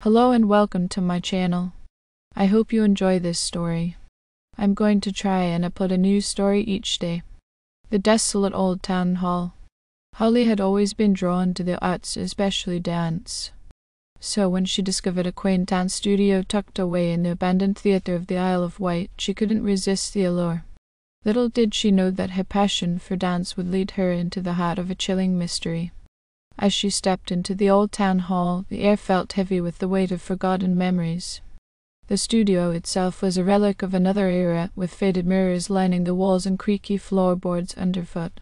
Hello and welcome to my channel. I hope you enjoy this story. I'm going to try and upload a new story each day. The Desolate Old Town Hall. Holly had always been drawn to the arts, especially dance. So when she discovered a quaint dance studio tucked away in the abandoned theatre of the Isle of Wight, she couldn't resist the allure. Little did she know that her passion for dance would lead her into the heart of a chilling mystery. As she stepped into the old town hall, the air felt heavy with the weight of forgotten memories. The studio itself was a relic of another era, with faded mirrors lining the walls and creaky floorboards underfoot.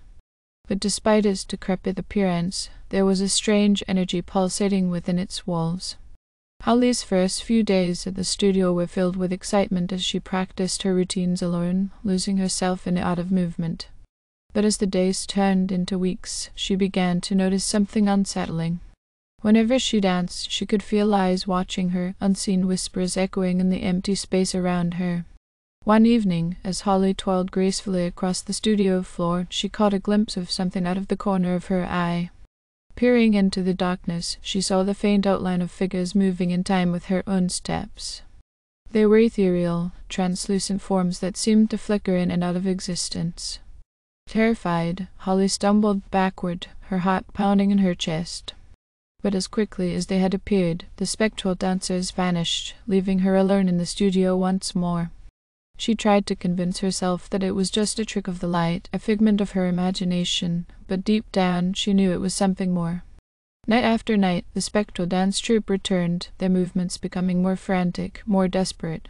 But despite its decrepit appearance, there was a strange energy pulsating within its walls. Holly's first few days at the studio were filled with excitement as she practiced her routines alone, losing herself in the art of movement. But as the days turned into weeks, she began to notice something unsettling. Whenever she danced, she could feel eyes watching her, unseen whispers echoing in the empty space around her. One evening, as Holly toiled gracefully across the studio floor, she caught a glimpse of something out of the corner of her eye. Peering into the darkness, she saw the faint outline of figures moving in time with her own steps. They were ethereal, translucent forms that seemed to flicker in and out of existence. Terrified, Holly stumbled backward, her heart pounding in her chest. But as quickly as they had appeared, the spectral dancers vanished, leaving her alone in the studio once more. She tried to convince herself that it was just a trick of the light, a figment of her imagination, but deep down she knew it was something more. Night after night, the spectral dance troupe returned, their movements becoming more frantic, more desperate.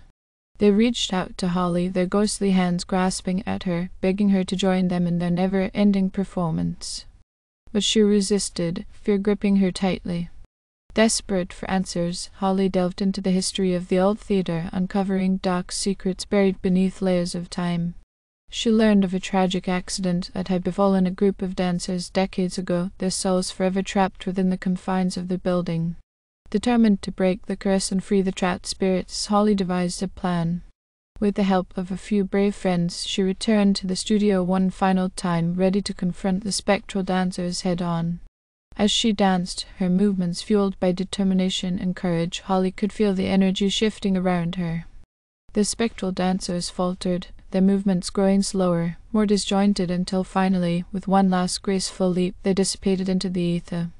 They reached out to Holly, their ghostly hands grasping at her, begging her to join them in their never-ending performance. But she resisted, fear gripping her tightly. Desperate for answers, Holly delved into the history of the old theatre, uncovering dark secrets buried beneath layers of time. She learned of a tragic accident that had befallen a group of dancers decades ago, their souls forever trapped within the confines of the building. Determined to break the curse and free the trapped spirits, Holly devised a plan. With the help of a few brave friends, she returned to the studio one final time, ready to confront the spectral dancers head-on. As she danced, her movements fueled by determination and courage, Holly could feel the energy shifting around her. The spectral dancers faltered, their movements growing slower, more disjointed until finally, with one last graceful leap, they dissipated into the ether.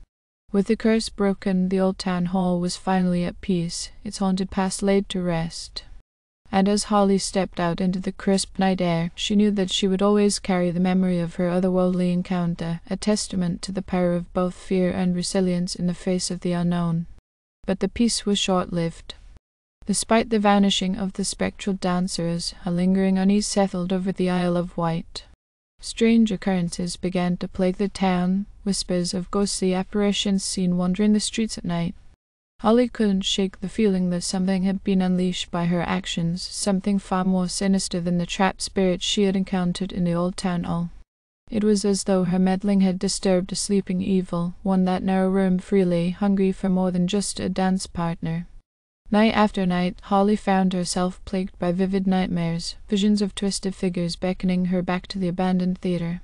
With the curse broken, the old town hall was finally at peace, its haunted past laid to rest. And as Holly stepped out into the crisp night air, she knew that she would always carry the memory of her otherworldly encounter, a testament to the power of both fear and resilience in the face of the unknown. But the peace was short-lived. Despite the vanishing of the spectral dancers, a lingering unease settled over the Isle of Wight. Strange occurrences began to plague the town, whispers of ghostly apparitions seen wandering the streets at night. Holly couldn't shake the feeling that something had been unleashed by her actions, something far more sinister than the trapped spirits she had encountered in the old town hall. It was as though her meddling had disturbed a sleeping evil, one that now roamed freely, hungry for more than just a dance partner. Night after night, Holly found herself plagued by vivid nightmares, visions of twisted figures beckoning her back to the abandoned theatre.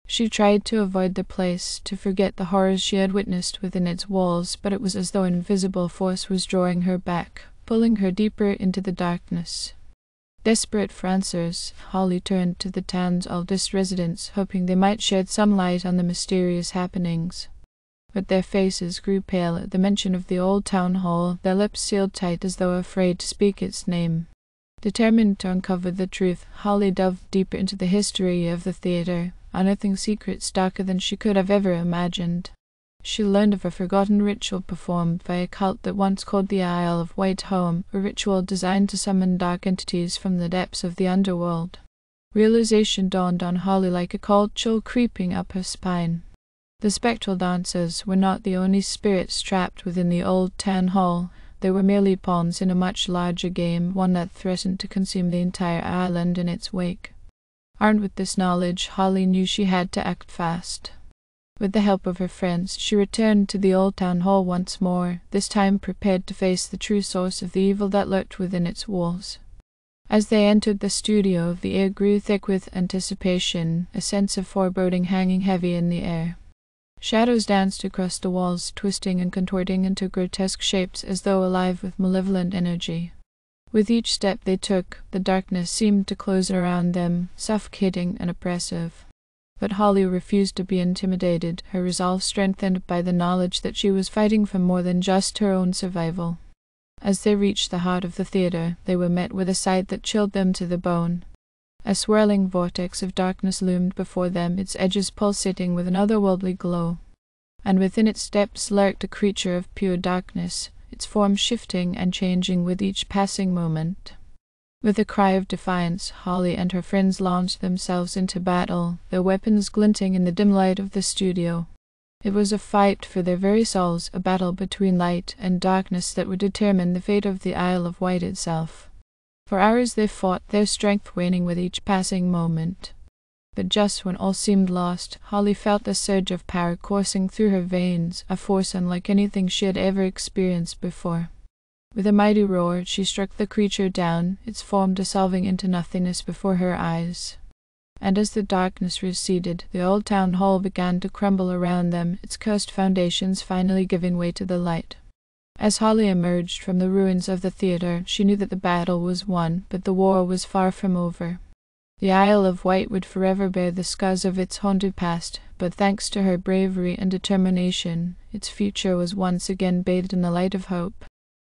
She tried to avoid the place, to forget the horrors she had witnessed within its walls, but it was as though an invisible force was drawing her back, pulling her deeper into the darkness. Desperate for answers, Holly turned to the town's oldest residents, hoping they might shed some light on the mysterious happenings. But their faces grew pale at the mention of the old town hall, their lips sealed tight as though afraid to speak its name. Determined to uncover the truth, Holly delved deeper into the history of the theatre, unearthing secrets darker than she could have ever imagined. She learned of a forgotten ritual performed by a cult that once called the Isle of Wight home, a ritual designed to summon dark entities from the depths of the underworld. Realization dawned on Holly like a cold chill creeping up her spine. The spectral dancers were not the only spirits trapped within the old town hall. They were merely pawns in a much larger game, one that threatened to consume the entire island in its wake. Armed with this knowledge, Holly knew she had to act fast. With the help of her friends, she returned to the old town hall once more, this time prepared to face the true source of the evil that lurked within its walls. As they entered the studio, the air grew thick with anticipation, a sense of foreboding hanging heavy in the air. Shadows danced across the walls, twisting and contorting into grotesque shapes as though alive with malevolent energy. With each step they took, the darkness seemed to close around them, suffocating and oppressive. But Holly refused to be intimidated, her resolve strengthened by the knowledge that she was fighting for more than just her own survival. As they reached the heart of the theater, they were met with a sight that chilled them to the bone. A swirling vortex of darkness loomed before them, its edges pulsating with an otherworldly glow. And within its depths lurked a creature of pure darkness, its form shifting and changing with each passing moment. With a cry of defiance, Holly and her friends launched themselves into battle, their weapons glinting in the dim light of the studio. It was a fight for their very souls, a battle between light and darkness that would determine the fate of the Isle of Wight itself. For hours they fought, their strength waning with each passing moment. But just when all seemed lost, Holly felt a surge of power coursing through her veins, a force unlike anything she had ever experienced before. With a mighty roar, she struck the creature down, its form dissolving into nothingness before her eyes. And as the darkness receded, the old town hall began to crumble around them, its cursed foundations finally giving way to the light. As Holly emerged from the ruins of the theatre, she knew that the battle was won, but the war was far from over. The Isle of Wight would forever bear the scars of its haunted past, but thanks to her bravery and determination, its future was once again bathed in the light of hope.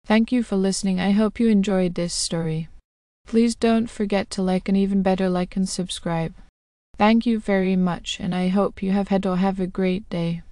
Thank you for listening. I hope you enjoyed this story. Please don't forget to like, and even better, like and subscribe. Thank you very much, and I hope you have had a great day.